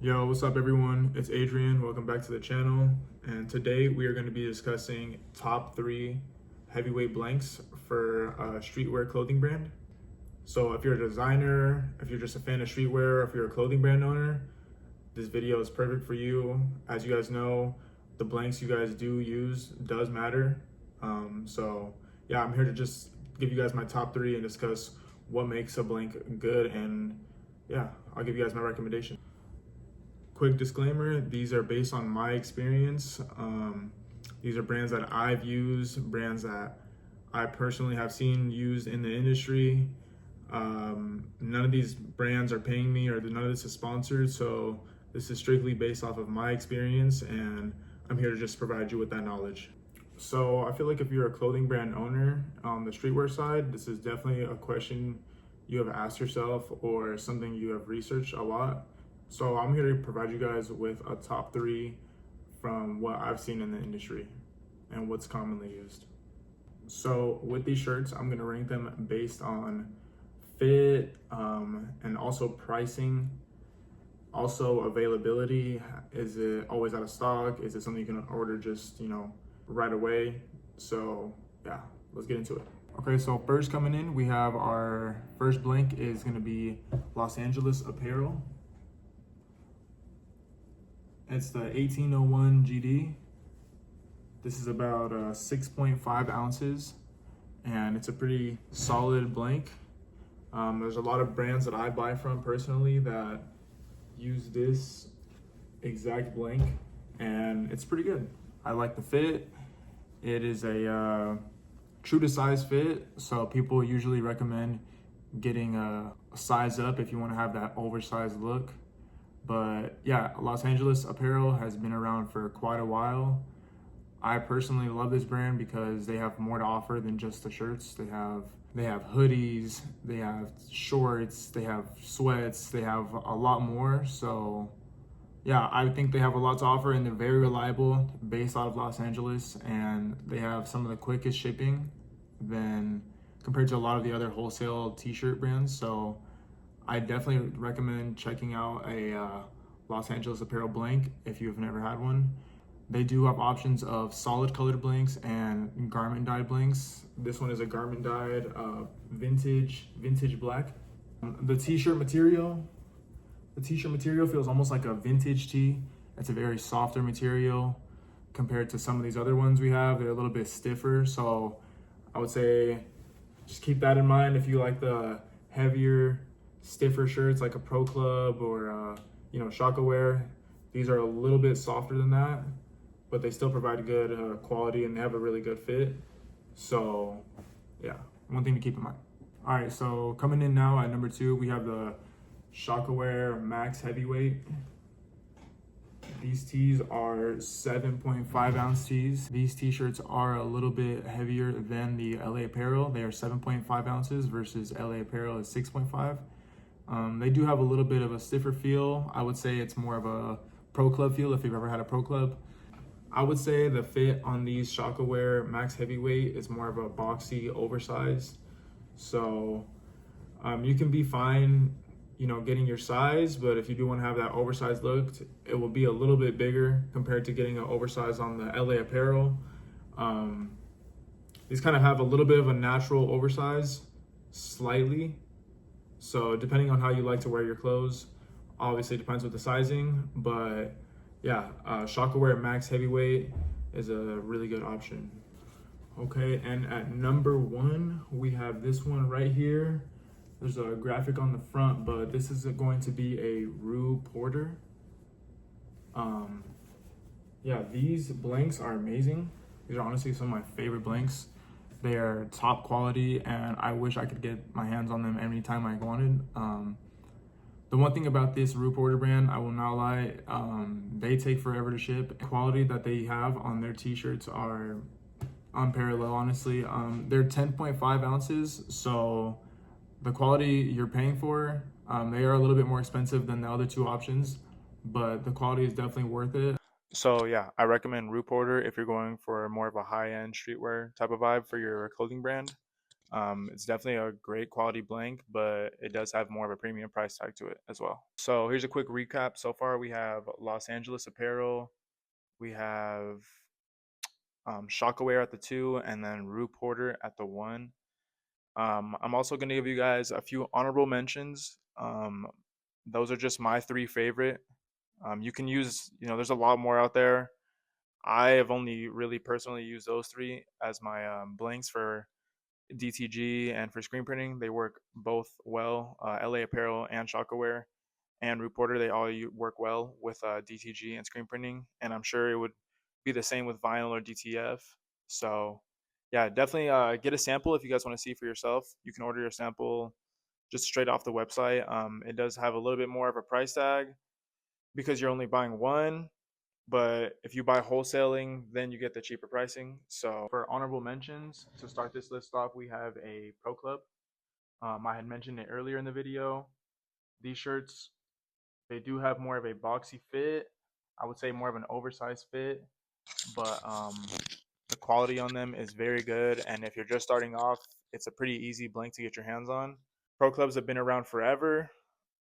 Yo, what's up everyone? It's Adrian. Welcome back to the channel. And today we are going to be discussing top 3 heavyweight blanks for a streetwear clothing brand. So if you're a designer, if you're just a fan of streetwear, if you're a clothing brand owner, this video is perfect for you. As you guys know, the blanks you guys do use does matter. So yeah, I'm here to just give you guys my top 3 and discuss what makes a blank good, and yeah, I'll give you guys my recommendation. Quick disclaimer, these are based on my experience. These are brands that I've used, brands that I personally have seen used in the industry. None of these brands are paying me, or none of this is sponsored, so this is strictly based off of my experience, and I'm here to just provide you with that knowledge. So I feel like if you're a clothing brand owner on the streetwear side, this is definitely a question you have asked yourself or something you have researched a lot. So I'm here to provide you guys with a top 3 from what I've seen in the industry and what's commonly used. So with these shirts, I'm gonna rank them based on fit, and also pricing, also availability. Is it always out of stock? Is it something you can order just, right away? So yeah, let's get into it. Okay, so first coming in, we have our first blank is gonna be Los Angeles Apparel. It's the 1801 GD. This is about 6.5 ounces, and it's a pretty solid blank. There's a lot of brands that I buy from personally that use this exact blank, and it's pretty good. I like the fit. It is a true to size fit, so people usually recommend getting a size up if you want to have that oversized look. But yeah, Los Angeles Apparel has been around for quite a while. I personally love this brand because they have more to offer than just the shirts. They have hoodies, they have shorts, they have sweats, they have a lot more. So yeah, I think they have a lot to offer, and they're very reliable, based out of Los Angeles, and they have some of the quickest shipping than compared to a lot of the other wholesale t-shirt brands. So I definitely recommend checking out a Los Angeles Apparel blank if you've never had one. They do have options of solid colored blanks and garment dyed blanks. This one is a garment dyed vintage black. The t-shirt material feels almost like a vintage tee. It's a very softer material compared to some of these other ones we have. They're a little bit stiffer, so I would say just keep that in mind if you like the heavier, stiffer shirts like a Pro Club or Shockware. These are a little bit softer than that, but they still provide good quality, and they have a really good fit. So yeah, one thing to keep in mind. All right, so coming in now at number 2, we have the Shockware Max Heavyweight. These tees are 7.5 ounce tees. These t-shirts are a little bit heavier than the LA Apparel. They are 7.5 ounces versus LA Apparel is 6.5. They do have a little bit of a stiffer feel. I would say it's more of a Pro Club feel if you've ever had a Pro Club. I would say the fit on these Shockware Max Heavyweight is more of a boxy, oversized. So you can be fine, getting your size, but if you do want to have that oversized look, it will be a little bit bigger compared to getting an oversized on the LA Apparel. These kind of have a little bit of a natural oversize, slightly. So depending on how you like to wear your clothes, obviously depends with the sizing, but yeah, Shockware Max Heavyweight is a really good option. Okay, and at number 1, we have this one right here. There's a graphic on the front, but this is going to be a Rue Porter. Yeah, these blanks are amazing. These are honestly some of my favorite blanks. They are top quality, and I wish I could get my hands on them anytime I wanted. The one thing about this Rue Porter brand, I will not lie, they take forever to ship. The quality that they have on their t-shirts are unparalleled, honestly. They're 10.5 ounces, so the quality you're paying for, they are a little bit more expensive than the other 2 options, but the quality is definitely worth it. So yeah, I recommend Rue Porter if you're going for more of a high-end streetwear type of vibe for your clothing brand. It's definitely a great quality blank, but it does have more of a premium price tag to it as well. So here's a quick recap. So far, we have Los Angeles Apparel, we have Shockware at the 2, and then Rue Porter at the 1. I'm also going to give you guys a few honorable mentions. Those are just my 3 favorite. You can use, there's a lot more out there. I have only really personally used those 3 as my blanks for DTG and for screen printing. They work both well. LA Apparel and Shockware and Reporter, they all work well with DTG and screen printing, and I'm sure it would be the same with vinyl or DTF. So, yeah, definitely get a sample if you guys want to see for yourself. You can order your sample just straight off the website. It does have a little bit more of a price tag because you're only buying one, but if you buy wholesaling, then you get the cheaper pricing. So, for honorable mentions, to start this list off, we have a Pro Club. I had mentioned it earlier in the video. These shirts, they do have more of a boxy fit. I would say more of an oversized fit, but the quality on them is very good. And if you're just starting off, it's a pretty easy blank to get your hands on. Pro Clubs have been around forever.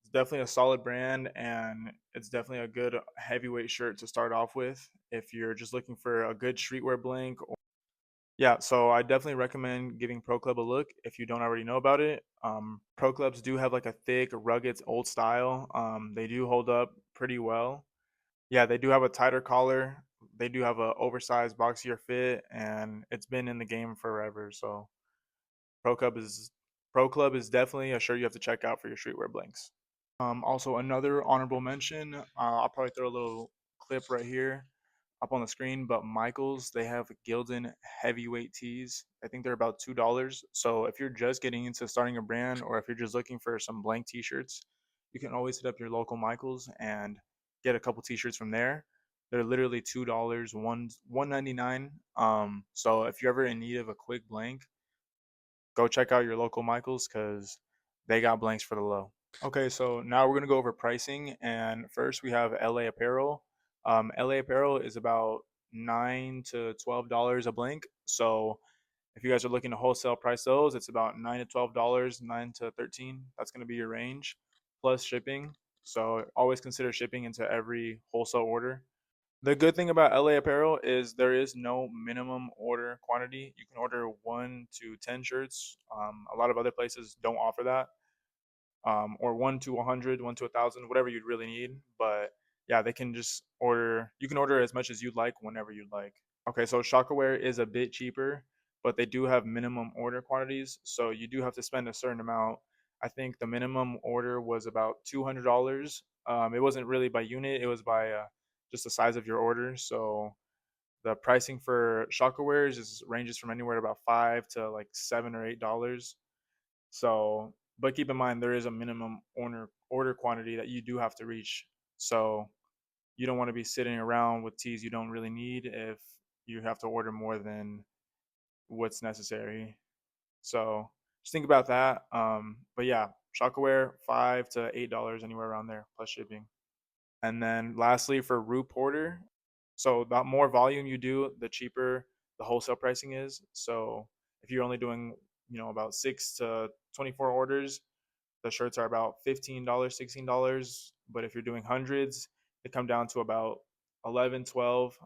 It's definitely a solid brand, and it's definitely a good heavyweight shirt to start off with if you're just looking for a good streetwear blank. Yeah, so I definitely recommend giving Pro Club a look if you don't already know about it. Pro Clubs do have like a thick, rugged, old style. They do hold up pretty well. Yeah, they do have a tighter collar. They do have a oversized, boxier fit, and it's been in the game forever. So Pro Club is Pro Club is definitely a shirt you have to check out for your streetwear blanks. Also, another honorable mention. I'll probably throw a little clip right here up on the screen, but Michaels, they have Gildan heavyweight tees. I think they're about $2. So if you're just getting into starting a brand, or if you're just looking for some blank t-shirts, you can always hit up your local Michaels and get a couple t-shirts from there. They're literally $2, $1.99. So if you're ever in need of a quick blank, go check out your local Michaels because they got blanks for the low. Okay, so now we're gonna go over pricing, and first we have LA Apparel. LA Apparel is about $9 to $12 a blank. So if you guys are looking to wholesale price those, it's about $9 to $12, 9 to 13. That's gonna be your range, plus shipping. So always consider shipping into every wholesale order. The good thing about LA Apparel is there is no minimum order quantity. You can order 1 to 10 shirts. A lot of other places don't offer that, or 1 to 100, 1 to 1,000, whatever you'd really need. But yeah, they can just order. You can order as much as you'd like whenever you'd like. Okay, so Shockware is a bit cheaper, but they do have minimum order quantities, so you do have to spend a certain amount. I think the minimum order was about $200. It wasn't really by unit; it was by just the size of your order. So the pricing for Shockawares is ranges from anywhere to about $5 to like $7 or $8. So, but keep in mind there is a minimum order quantity that you do have to reach. So you don't want to be sitting around with teas you don't really need if you have to order more than what's necessary. So just think about that. But yeah, Shockware $5 to $8 anywhere around there plus shipping. And then lastly for Rue Porter, so the more volume you do, the cheaper the wholesale pricing is. So if you're only doing, about 6 to 24 orders, the shirts are about $15, $16. But if you're doing hundreds, they come down to about 11, 12.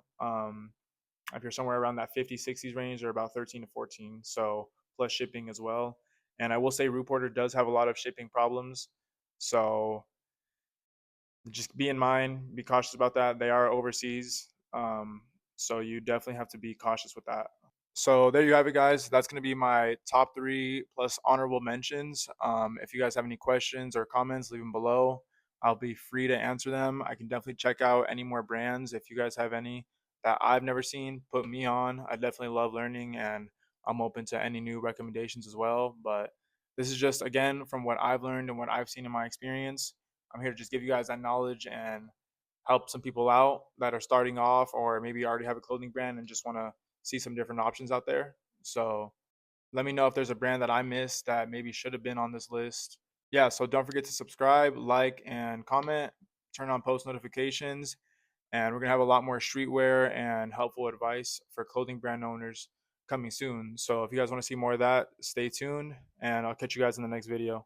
If you're somewhere around that 50, 60s range, they're about 13 to 14. So plus shipping as well. And I will say Rue Porter does have a lot of shipping problems. So just be in mind, be cautious about that. They are overseas. So you definitely have to be cautious with that. So there you have it, guys. That's going to be my top 3 plus honorable mentions. If you guys have any questions or comments, leave them below. I'll be free to answer them. I can definitely check out any more brands. If you guys have any that I've never seen, put me on. I definitely love learning, and I'm open to any new recommendations as well. But this is just, again, from what I've learned and what I've seen in my experience. I'm here to just give you guys that knowledge and help some people out that are starting off, or maybe already have a clothing brand and just want to see some different options out there. So let me know if there's a brand that I missed that maybe should have been on this list. Yeah, so don't forget to subscribe, like, and comment, turn on post notifications, and we're going to have a lot more streetwear and helpful advice for clothing brand owners. coming soon. So if you guys want to see more of that, stay tuned, and I'll catch you guys in the next video.